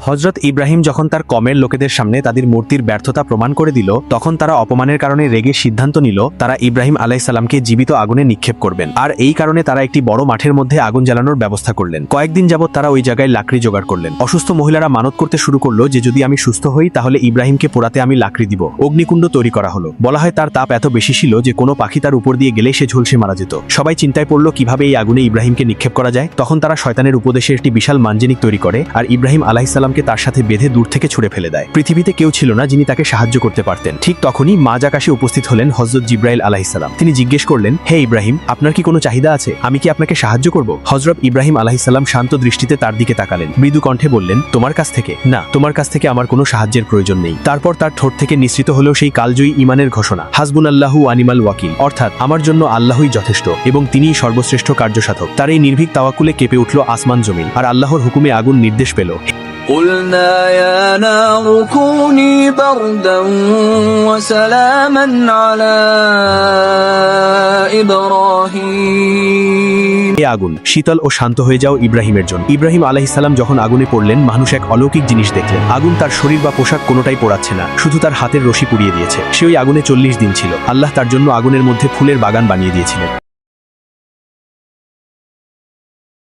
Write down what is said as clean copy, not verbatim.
হযরত ইব্রাহিম যখন তার কমের লোকেদের সামনে তাদের মূর্তির ব্যর্থতা প্রমাণ করে দিল, তখন তারা অপমানের কারণে রেগে সিদ্ধান্ত নিল তারা ইব্রাহিম আলাইহিস সালামকে জীবিত আগুনে নিক্ষেপ করবেন। আর এই কারণে তারা একটি বড় মাঠের মধ্যে আগুন জ্বালানোর ব্যবস্থা করলেন। কয়েকদিন যাবৎ তারা ওই জায়গায় লাকড়ি জোগাড় করলেন। অসুস্থ মহিলারা মানত করতে শুরু করলো যে যদি আমি সুস্থ হই তাহলে ইব্রাহিমকে পোড়াতে আমি লাকড়ি দিব। অগ্নিকুণ্ড তৈরি করা হলো। বলা হয় তার তাপ এত বেশি ছিল যে কোনো পাখি তার উপর দিয়ে গেলেই সে ঝলসে মারা যেত। সবাই চিন্তায় পড়ল কিভাবে এই আগুনে ইব্রাহিমকে নিক্ষেপ করা যায়। তখন তারা শয়তানের উপদেশে একটি বিশাল মানজেনিক তৈরি করে আর ইব্রাহিম আলাইহিস সালামকে তার সাথে বেঁধে দূর থেকে ছুড়ে ফেলে দেয়। পৃথিবীতে কেউ ছিল না যিনি তাকে সাহায্য করতে পারতেন। ঠিক তখনই মাঝ আকাশে উপস্থিত হলেন হযরত জিবরাইল আলাইহিস সালাম। তিনি জিজ্ঞেস করলেন, হে ইব্রাহিম, আপনার কি কোনো চাহিদা আছে? আমি কি আপনাকে সাহায্য করব? হযরত ইব্রাহিম আলাইহিস সালাম শান্ত দৃষ্টিতে তার দিকে তাকালেন। মৃদু কণ্ঠে বললেন, তোমার কাছ থেকে? না, তোমার কাছ থেকে আমার কোনো সাহায্যের প্রয়োজন নেই। তারপর তার ঠোঁট থেকে নিঃসৃত হলো সেই কালজয়ী ঈমানের ঘোষণা, হাসবুনাল্লাহু ওয়া নি'মাল ওয়াকিল, অর্থাৎ আমার জন্য আল্লাহই যথেষ্ট এবং তিনিই সর্বশ্রেষ্ঠ কার্যসাধক। তার এই নির্ভীক তাওয়াক্কুলে কেঁপে উঠল আসমান জমিন আর আল্লাহর হুকুমে আগুন নির্দেশ পেল, قلنا يا نار كوني بردا وسلاما على إبراهيم। এ আগুন শীতল ও শান্ত হয়ে যাও ইব্রাহিমের জন্য। ইব্রাহিম আলাইহিস সালাম যখন আগুনে পড়লেন, মানুষ এক অলৌকিক জিনিস দেখলেন। আগুন তার শরীর বা পোশাক কোনোটাই পোড়াচ্ছে না, শুধু তার হাতের রশি পুড়িয়ে দিয়েছে। সে ওই আগুনে 40 দিন ছিল। আল্লাহ তার জন্য আগুনের মধ্যে ফুলের বাগান বানিয়ে দিয়েছিলেন।